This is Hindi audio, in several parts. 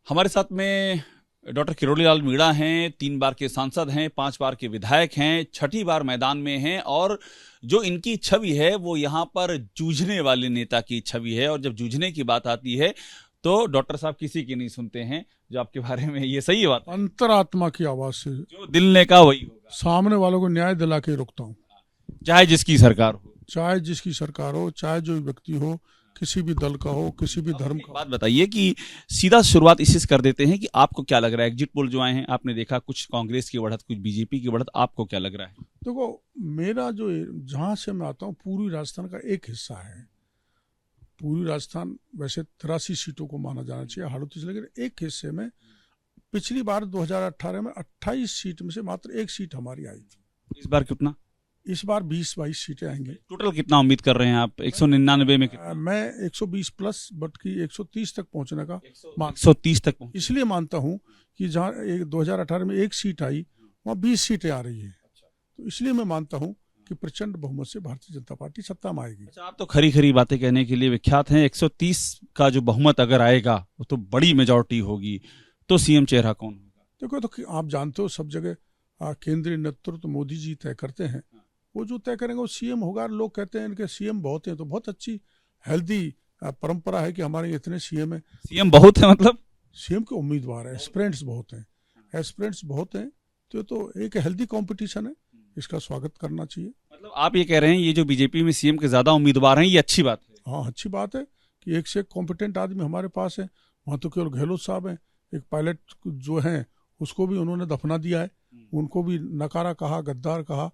हमारे साथ में डॉक्टर किरोड़ी लाल मीणा हैं, 3 बार के सांसद हैं, 5 बार के विधायक हैं, 6ठी बार मैदान में हैं और जो इनकी छवि है वो यहाँ पर जूझने वाले नेता की छवि है। और जब जूझने की बात आती है तो डॉक्टर साहब किसी की नहीं सुनते हैं। जो आपके बारे में ये सही बात है, अंतरात्मा की आवाज से जो दिल ने कहा वही होगा। सामने वालों को न्याय दिला के रुकता हूँ, चाहे जिसकी सरकार हो, चाहे जिसकी सरकार हो, चाहे जो व्यक्ति हो, किसी भी दल का हो, किसी भी धर्म का। बात बताइए कि सीधा शुरुआत इसी से कर देते हैं कि आपको क्या लग रहा है, एग्जिट पोल जो आए हैं आपने देखा, कुछ कांग्रेस की बढ़त, कुछ बीजेपी की बढ़त, आपको क्या लग रहा है? देखो, मेरा जो जहां से मैं आता हूँ पूरी राजस्थान का एक हिस्सा है। पूरी राजस्थान वैसे 83 सीटों को माना जाना चाहिए, 38, लेकिन एक हिस्से में पिछली बार 2018 में 28 सीट में से मात्र 1 सीट हमारी आई थी। इस बार कितना? इस बार 20-22 सीटें आएंगी। टोटल कितना उम्मीद कर रहे हैं आप? 199 में कितना? मैं 120 प्लस बट की 130 तक पहुंचने का 130 तक पहुंच। इसलिए मानता हूं कि जहां 2018 में 1 सीट आई वहां 20 सीटें आ रही है, तो इसलिए मैं मानता हूं कि प्रचंड बहुमत से भारतीय जनता पार्टी सत्ता में आएगी। अच्छा, आप तो खरी खरी बातें कहने के लिए विख्यात हैं। 130 का जो बहुमत अगर आएगा वो तो बड़ी मेजॉरिटी होगी, तो सीएम चेहरा कौन होगा? देखो, तो आप जानते हो सब जगह केंद्रीय नेतृत्व मोदी जी तय करते हैं, वो जो तय करेंगे वो सीएम होगा। लोग कहते हैं इनके सीएम बहुत हैं, तो बहुत अच्छी हेल्दी परंपरा है कि हमारे इतने सीएम है। सीएम बहुत है मतलब? सीएम के उम्मीदवार है, एस्पिरेंट्स बहुत हैं, एस्पिरेंट्स बहुत हैं, तो एक हेल्दी कंपटीशन है, इसका स्वागत करना चाहिए। मतलब आप ये कह रहे हैं ये जो बीजेपी में सीएम के ज्यादा उम्मीदवार हैं, ये अच्छी बात है? हाँ, अच्छी बात है कि एक से एक कॉम्पिटेंट आदमी हमारे पास है। वहाँ तो केवल गहलोत साहब हैं, एक पायलट जो हैं उसको भी उन्होंने दफना दिया है, उनको भी नकारा कहा, गद्दार कहा।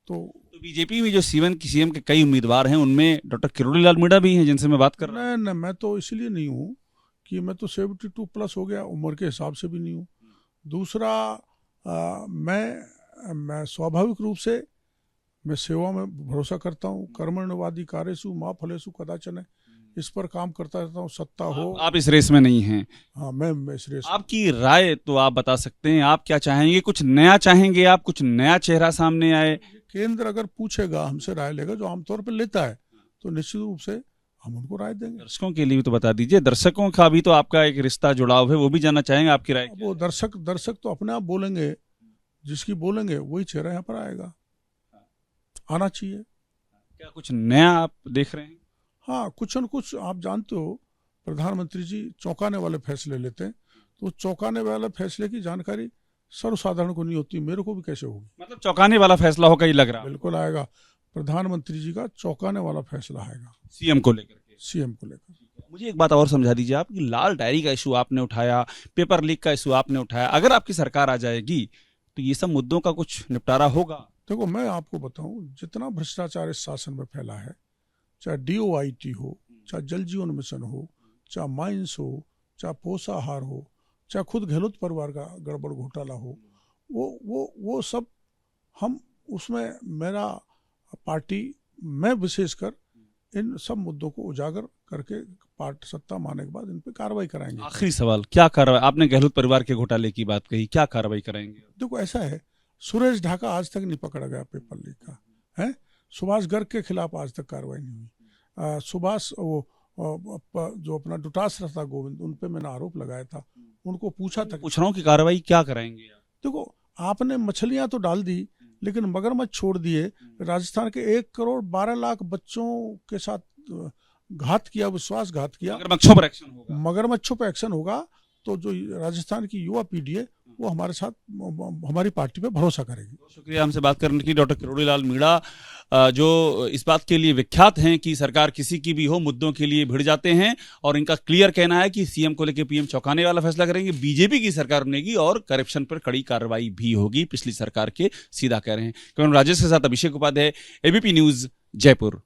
तो बीजेपी में जो सीएम के कई उम्मीदवार हैं उनमें डॉक्टर किरोड़ी लाल मीणा भी हैं जिनसे मैं बात कर रहा हूं। नहीं, मैं तो इसलिए नहीं हूँ कि मैं तो 72 प्लस हो गया, उम्र के हिसाब से भी नहीं हूँ। दूसरा, मैं स्वाभाविक रूप से मैं सेवा में भरोसा करता हूँ। कर्मण्यवादी कार्यसु माँ फलेसु कदाचन, इस पर काम करता रहता हूँ। सत्ता हो, आप इस रेस में नहीं हैं? हाँ, मैं इस रेस। आपकी राय तो आप बता सकते हैं, आप क्या चाहेंगे? कुछ नया चाहेंगे आप? कुछ नया चेहरा सामने आए? केंद्र अगर पूछेगा, हमसे राय लेगा, जो आमतौर पर लेता है, तो निश्चित रूप से हम उनको राय देंगे। दर्शकों के लिए भी तो बता दीजिए, दर्शकों का भी तो आपका एक रिश्ता जुड़ाव है, वो भी जानना चाहेंगे आपकी राय। वो दर्शक तो अपने आप बोलेंगे, जिसकी बोलेंगे वही चेहरा यहाँ पर आएगा, आना चाहिए। क्या कुछ नया आप देख रहे हैं? हाँ, कुछ न कुछ। आप जानते हो प्रधानमंत्री जी चौंकाने वाले फैसले लेते हैं, तो चौंकाने वाले फैसले की जानकारी सर्वसाधारण को नहीं होती, मेरे को भी कैसे होगी? मतलब चौंकाने वाला फैसला होगा ये लग रहा है? बिल्कुल आएगा, प्रधानमंत्री जी का चौंकाने वाला फैसला आएगा सीएम को लेकर के। सीएम को लेकर। मुझे एक बात और समझा दीजिए आप कि लाल डायरी का इशू आपने उठाया, पेपर लीक का इशू आपने उठाया, अगर आपकी सरकार आ जाएगी तो ये सब मुद्दों का कुछ निपटारा होगा? देखो, मैं आपको बताऊं, जितना भ्रष्टाचार इस शासन में फैला है, चाहे DOIT हो, चाहे जल जीवन मिशन हो, चाहे माइंस हो, चाहे पोषाहार हो, चाहे खुद गहलोत परिवार का गड़बड़ घोटाला हो, वो सब हम उसमें मेरा पार्टी, मैं विशेषकर इन सब मुद्दों को उजागर करके पार्टी सत्ता मारने के बाद इन पे कार्रवाई कराएंगे। आखिरी सवाल, क्या कार्रवाई? आपने गहलोत परिवार के घोटाले की बात कही, क्या कार्रवाई कराएंगे? देखो, ऐसा है, सुरेश ढाका आज तक नहीं पकड़ा गया पेपर लीक का है। सुभाष गर्ग के खिलाफ आज तक कार्रवाई नहीं हुई। सुभाष जो अपना डुटास रहता गोविंद, उन पे मैंने आरोप लगाया था, उनको पूछा था। पूछ रहा हूँ कि कार्रवाई क्या कराएंगे? देखो, आपने मछलियां तो डाल दी, लेकिन मगरमच्छ छोड़ दिए। राजस्थान के 1,12,00,000 बच्चों के साथ घात किया, विश्वासघात किया। मगरमच्छों पर एक्शन होगा? मगरमच्छों पर एक्शन होगा, तो जो राजस्थान की युवा पीढ़ी है वो हमारे साथ, हमारी पार्टी पे भरोसा करेगी। शुक्रिया हमसे बात करने के लिए। डॉक्टर किरोड़ी लाल मीणा जो इस बात के लिए विख्यात हैं कि सरकार किसी की भी हो, मुद्दों के लिए भिड़ जाते हैं और इनका क्लियर कहना है कि सीएम को लेकर पीएम चौंकाने वाला फैसला करेंगे, बीजेपी की सरकार बनेगी और करप्शन पर कड़ी कार्रवाई भी होगी, पिछली सरकार के, सीधा कह रहे हैं। कैमरा राजेश के साथ अभिषेक उपाध्याय, ABP न्यूज, जयपुर।